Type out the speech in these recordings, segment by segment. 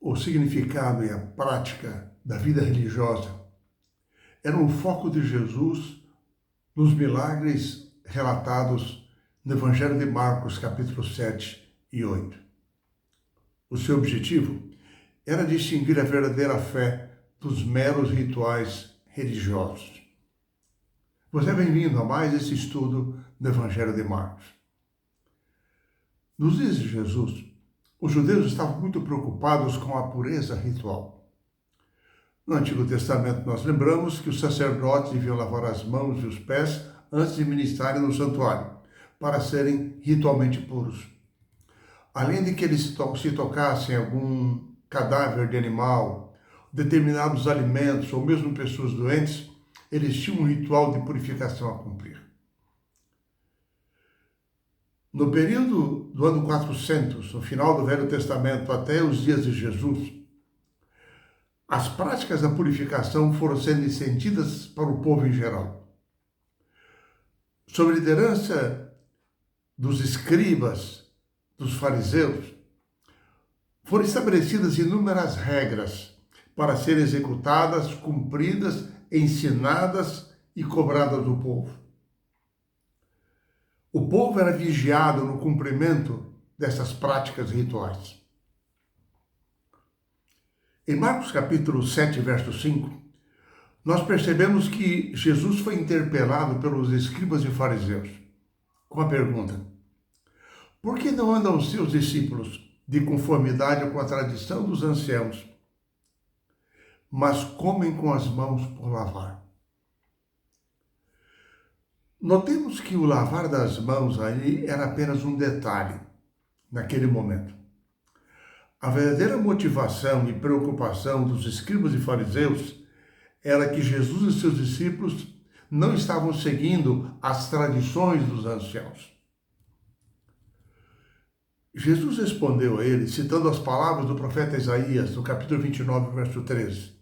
o significado e a prática da vida religiosa eram o foco de Jesus nos milagres relatados no Evangelho de Marcos, capítulo 7 e 8. O seu objetivo era distinguir a verdadeira fé dos meros rituais religiosos. Você é bem-vindo a mais esse estudo do Evangelho de Marcos. Nos dias de Jesus, os judeus estavam muito preocupados com a pureza ritual. No Antigo Testamento, nós lembramos que os sacerdotes deviam lavar as mãos e os pés antes de ministrarem no santuário, para serem ritualmente puros. Além de que eles se tocassem algum cadáver de animal, determinados alimentos ou mesmo pessoas doentes, eles tinham um ritual de purificação a cumprir. No período do ano 400, no final do Velho Testamento até os dias de Jesus, as práticas da purificação foram sendo estendidas para o povo em geral. Sob a liderança dos escribas, dos fariseus, foram estabelecidas inúmeras regras para serem executadas, cumpridas, ensinadas e cobradas do povo. O povo era vigiado no cumprimento dessas práticas rituais. Em Marcos capítulo 7, verso 5, nós percebemos que Jesus foi interpelado pelos escribas e fariseus com a pergunta: por que não andam os seus discípulos de conformidade com a tradição dos anciãos, mas comem com as mãos por lavar? Notemos que o lavar das mãos aí era apenas um detalhe naquele momento. A verdadeira motivação e preocupação dos escribas e fariseus era que Jesus e seus discípulos não estavam seguindo as tradições dos anciãos. Jesus respondeu a eles, citando as palavras do profeta Isaías, no capítulo 29, verso 13,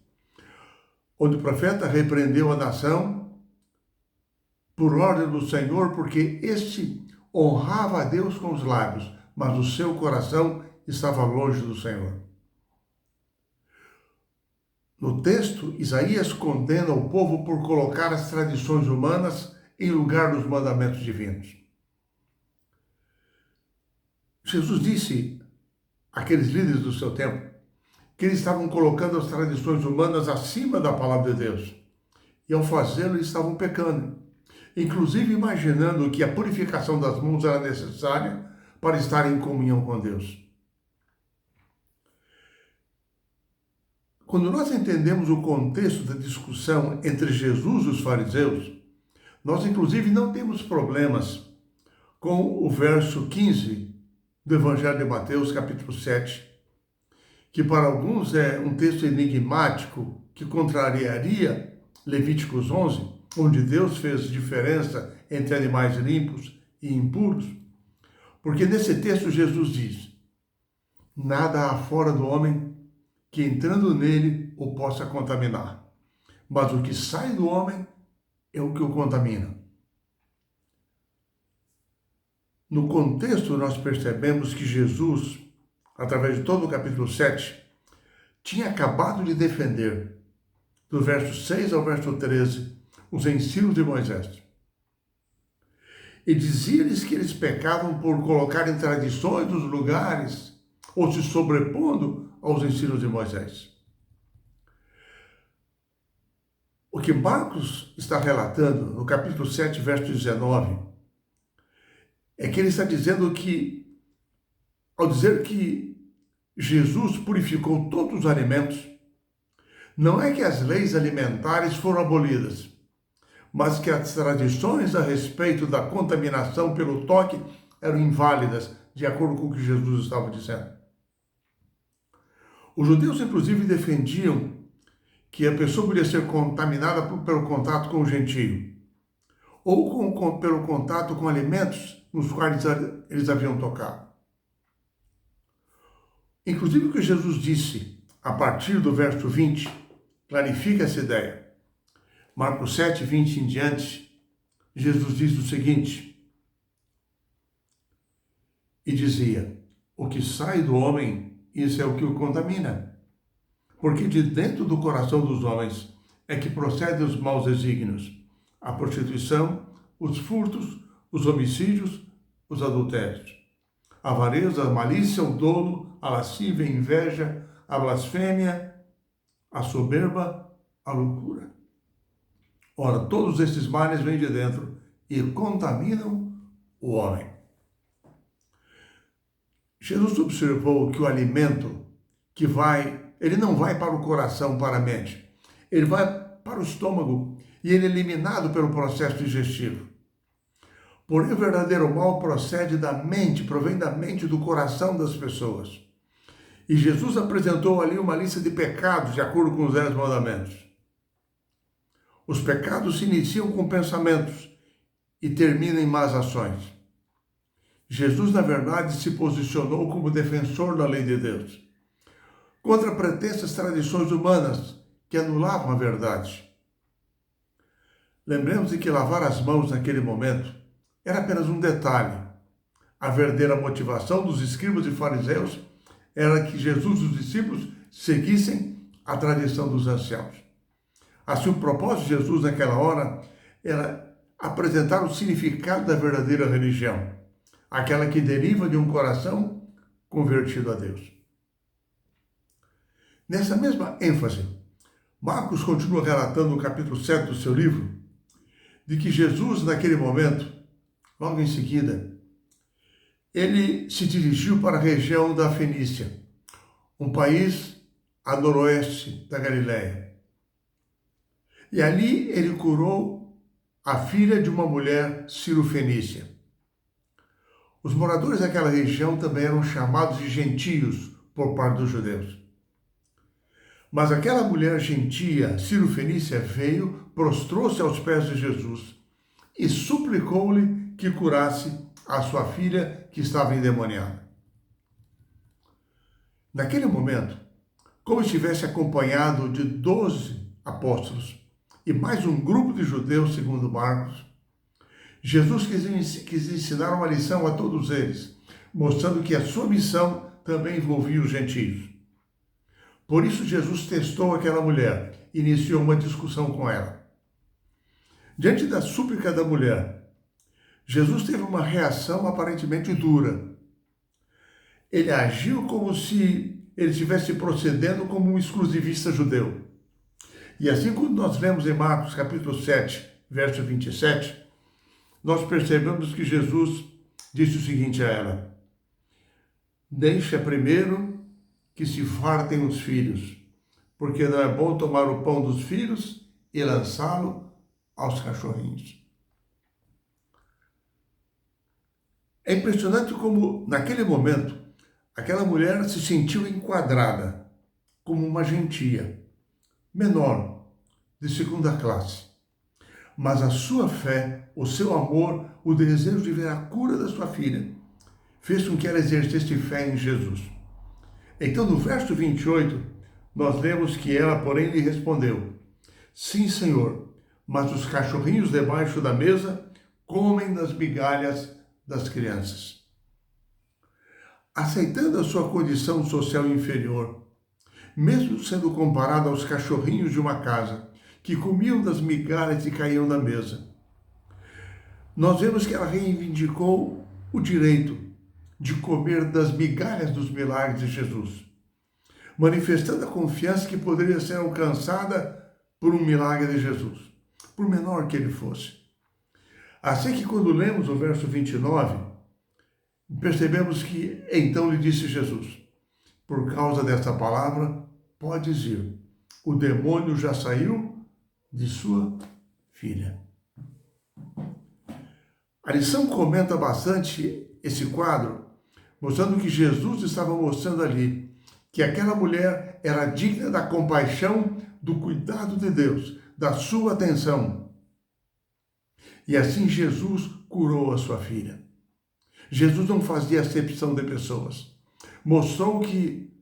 onde o profeta repreendeu a nação por ordem do Senhor, porque este honrava a Deus com os lábios, mas o seu coração estava longe do Senhor. No texto, Isaías condena o povo por colocar as tradições humanas em lugar dos mandamentos divinos. Jesus disse àqueles líderes do seu tempo que eles estavam colocando as tradições humanas acima da palavra de Deus. E ao fazê-lo, eles estavam pecando, inclusive imaginando que a purificação das mãos era necessária para estar em comunhão com Deus. Quando nós entendemos o contexto da discussão entre Jesus e os fariseus, nós inclusive não temos problemas com o verso 15 do Evangelho de Mateus, capítulo 7, que para alguns é um texto enigmático que contrariaria Levíticos 11, onde Deus fez diferença entre animais limpos e impuros, porque nesse texto Jesus diz: nada há fora do homem que entrando nele o possa contaminar, mas o que sai do homem é o que o contamina. No contexto, nós percebemos que Jesus, através de todo o capítulo 7, tinha acabado de defender, do verso 6 ao verso 13, os ensinos de Moisés. E dizia-lhes que eles pecavam por colocarem tradições nos lugares ou se sobrepondo aos ensinos de Moisés. O que Marcos está relatando no capítulo 7, verso 19, é que ele está dizendo que, ao dizer que Jesus purificou todos os alimentos, não é que as leis alimentares foram abolidas, mas que as tradições a respeito da contaminação pelo toque eram inválidas, de acordo com o que Jesus estava dizendo. Os judeus, inclusive, defendiam que a pessoa podia ser contaminada pelo contato com o gentio, ou pelo contato com alimentos nos quais eles haviam tocado. Inclusive o que Jesus disse a partir do verso 20 clarifica essa ideia. Marcos 7, 20 em diante, Jesus diz o seguinte: e dizia: o que sai do homem, isso é o que o contamina. porque de dentro do coração dos homens é que procedem os maus desígnios, a prostituição, os furtos, os homicídios, os adultérios, a avareza, a malícia, o dolo, a lascívia, a inveja, a blasfêmia, a soberba, a loucura. Ora, todos esses males vêm de dentro e contaminam o homem. Jesus observou que o alimento ele não vai para o coração, para a mente. Ele vai para o estômago e ele é eliminado pelo processo digestivo. Porém, o verdadeiro mal procede da mente, provém da mente, do coração das pessoas. E Jesus apresentou ali uma lista de pecados, de acordo com os 10 mandamentos. Os pecados se iniciam com pensamentos e terminam em más ações. Jesus, na verdade, se posicionou como defensor da lei de Deus, contra pretensas tradições humanas que anulavam a verdade. Lembremos de que lavar as mãos naquele momento era apenas um detalhe. A verdadeira motivação dos escribas e fariseus era que Jesus e os discípulos seguissem a tradição dos anciãos. Assim, o propósito de Jesus naquela hora era apresentar o significado da verdadeira religião, aquela que deriva de um coração convertido a Deus. Nessa mesma ênfase, Marcos continua relatando no capítulo 7 do seu livro, de que Jesus, naquele momento, logo em seguida, ele se dirigiu para a região da Fenícia, um país a noroeste da Galiléia. E ali ele curou a filha de uma mulher cirofenícia. Os moradores daquela região também eram chamados de gentios por parte dos judeus. Mas aquela mulher gentia, cirofenícia, veio, prostrou-se aos pés de Jesus e suplicou-lhe que curasse a sua filha que estava endemoniada. Naquele momento, como estivesse acompanhado de 12 apóstolos e mais um grupo de judeus, segundo Marcos, Jesus quis ensinar uma lição a todos eles, mostrando que a sua missão também envolvia os gentios. Por isso, Jesus testou aquela mulher e iniciou uma discussão com ela. Diante da súplica da mulher, Jesus teve uma reação aparentemente dura. Ele agiu como se ele estivesse procedendo como um exclusivista judeu. E assim, quando nós lemos em Marcos capítulo 7, verso 27, nós percebemos que Jesus disse o seguinte a ela: deixa primeiro que se fartem os filhos, porque não é bom tomar o pão dos filhos e lançá-lo aos cachorrinhos. É impressionante como, naquele momento, aquela mulher se sentiu enquadrada como uma gentia, menor, de segunda classe. Mas a sua fé, o seu amor, o desejo de ver a cura da sua filha, fez com que ela exercesse fé em Jesus. Então, no verso 28, nós lemos que ela, porém, lhe respondeu: sim, Senhor, mas os cachorrinhos debaixo da mesa comem das migalhas das crianças. Aceitando a sua condição social inferior, mesmo sendo comparada aos cachorrinhos de uma casa, que comiam das migalhas e caíam da mesa, nós vemos que ela reivindicou o direito de comer das migalhas dos milagres de Jesus, manifestando a confiança que poderia ser alcançada por um milagre de Jesus, por menor que ele fosse. Assim que quando lemos o verso 29, percebemos que então lhe disse Jesus: por causa desta palavra, podes ir, o demônio já saiu de sua filha. A lição comenta bastante esse quadro, mostrando que Jesus estava mostrando ali que aquela mulher era digna da compaixão, do cuidado de Deus, da sua atenção. E assim Jesus curou a sua filha. Jesus não fazia acepção de pessoas. Mostrou que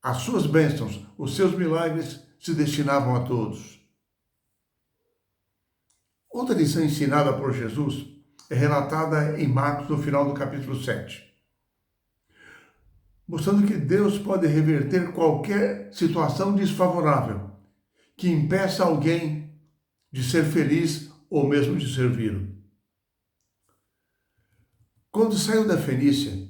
as suas bênçãos, os seus milagres se destinavam a todos. Outra lição ensinada por Jesus é relatada em Marcos no final do capítulo 7. mostrando que Deus pode reverter qualquer situação desfavorável que impeça alguém de ser feliz ou mesmo de servi-lo. Quando saiu da Fenícia,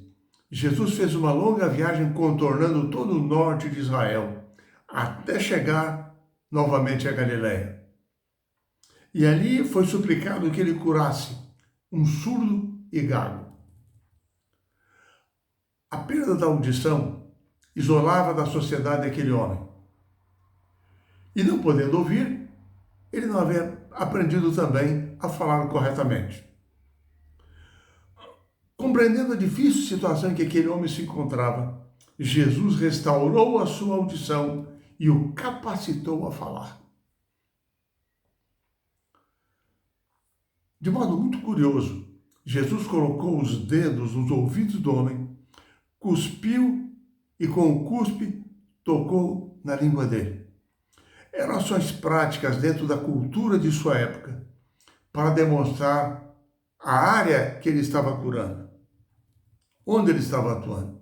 Jesus fez uma longa viagem contornando todo o norte de Israel, até chegar novamente a Galiléia. E ali foi suplicado que ele curasse um surdo e gago. A perda da audição isolava da sociedade aquele homem. E não podendo ouvir, ele não havia aprendido também a falar corretamente. Compreendendo a difícil situação em que aquele homem se encontrava, Jesus restaurou a sua audição e o capacitou a falar. De modo muito curioso, Jesus colocou os dedos nos ouvidos do homem, cuspiu e com o cuspe tocou na língua dele. Eram ações práticas dentro da cultura de sua época para demonstrar a área que ele estava curando, onde ele estava atuando.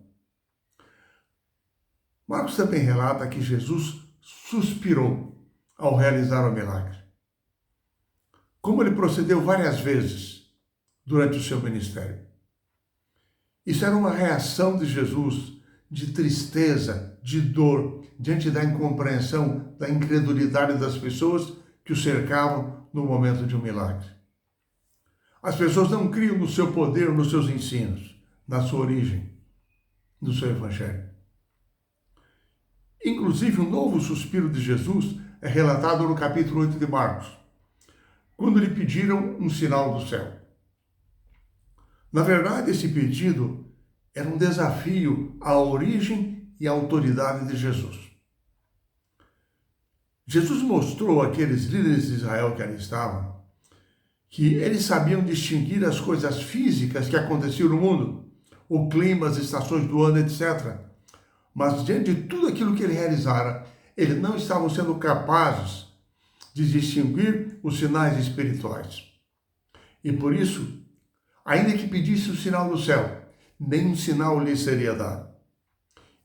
Marcos também relata que Jesus suspirou ao realizar o milagre. Como ele procedeu várias vezes durante o seu ministério. Isso era uma reação de Jesus de tristeza, de dor, diante da incompreensão, da incredulidade das pessoas que o cercavam no momento de um milagre. As pessoas não criam no seu poder, nos seus ensinos, na sua origem, no seu evangelho. Inclusive, o novo suspiro de Jesus é relatado no capítulo 8 de Marcos, quando lhe pediram um sinal do céu. Na verdade, esse pedido era um desafio à origem e à autoridade de Jesus. Jesus mostrou àqueles líderes de Israel que ali estavam que eles sabiam distinguir as coisas físicas que aconteciam no mundo, o clima, as estações do ano, etc. Mas diante de tudo aquilo que ele realizara, eles não estavam sendo capazes de distinguir os sinais espirituais. E por isso, ainda que pedisse o sinal do céu, nenhum sinal lhe seria dado.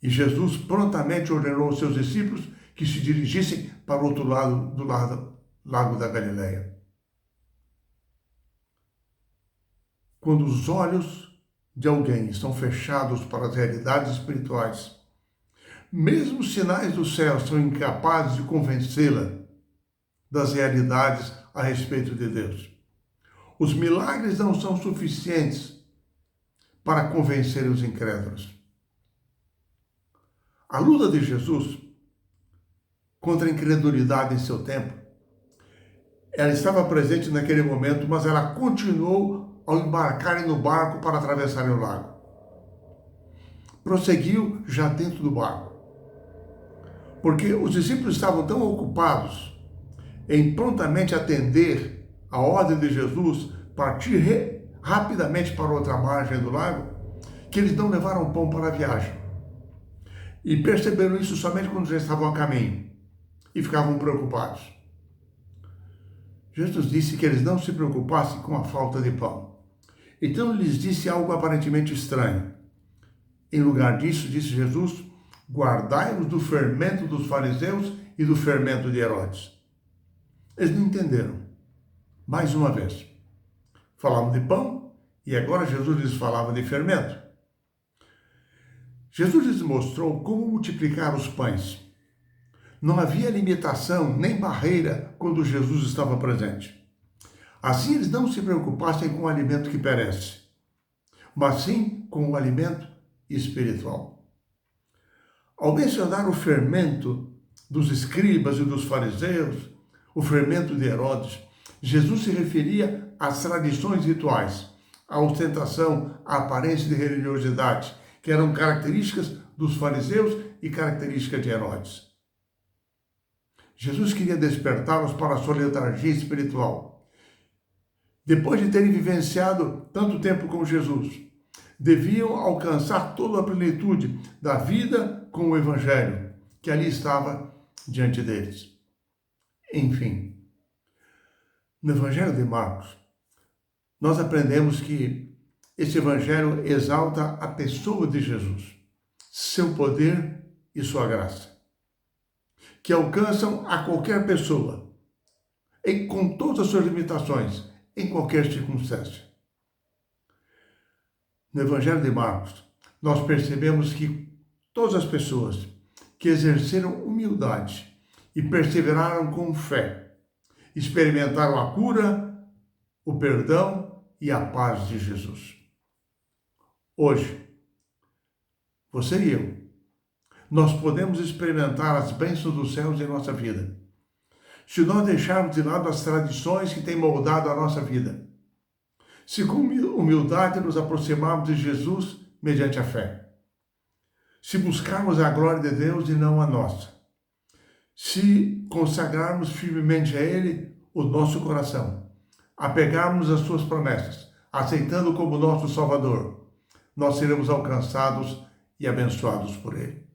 E Jesus prontamente ordenou aos seus discípulos que se dirigissem para o outro lado do lago da Galileia. Quando os olhos de alguém estão fechados para as realidades espirituais, mesmo os sinais do céu são incapazes de convencê-la das realidades a respeito de Deus. Os milagres não são suficientes para convencer os incrédulos. A luta de Jesus contra a incredulidade em seu tempo, ela estava presente naquele momento, mas ela continuou ao embarcarem no barco para atravessarem o lago. Prosseguiu já dentro do barco, porque os discípulos estavam tão ocupados em prontamente atender a ordem de Jesus, partir rapidamente para outra margem do lago, que eles não levaram pão para a viagem. E perceberam isso somente quando já estavam a caminho e ficavam preocupados. Jesus disse que eles não se preocupassem com a falta de pão. Então ele lhes disse algo aparentemente estranho. Em lugar disso, disse Jesus, guardai-vos do fermento dos fariseus e do fermento de Herodes. Eles não entenderam. Mais uma vez, falavam de pão e agora Jesus lhes falava de fermento. Jesus lhes mostrou como multiplicar os pães. Não havia limitação nem barreira quando Jesus estava presente. Assim eles não se preocupassem com o alimento que perece, mas sim com o alimento espiritual. Ao mencionar o fermento dos escribas e dos fariseus, o fermento de Herodes, Jesus se referia às tradições rituais, à ostentação, à aparência de religiosidade, que eram características dos fariseus e características de Herodes. Jesus queria despertá-los para a sua letargia espiritual. Depois de terem vivenciado tanto tempo com Jesus, deviam alcançar toda a plenitude da vida com o Evangelho, que ali estava diante deles. Enfim, no Evangelho de Marcos, nós aprendemos que esse Evangelho exalta a pessoa de Jesus, seu poder e sua graça, que alcançam a qualquer pessoa, com todas as suas limitações, em qualquer circunstância. No Evangelho de Marcos, nós percebemos que todas as pessoas que exerceram humildade e perseveraram com fé, experimentaram a cura, o perdão e a paz de Jesus. Hoje, você e eu, nós podemos experimentar as bênçãos dos céus em nossa vida, se nós deixarmos de lado as tradições que têm moldado a nossa vida, se com humildade nos aproximarmos de Jesus mediante a fé, se buscarmos a glória de Deus e não a nossa, se consagrarmos firmemente a Ele o nosso coração, apegarmos às suas promessas, aceitando como nosso Salvador, nós seremos alcançados e abençoados por Ele.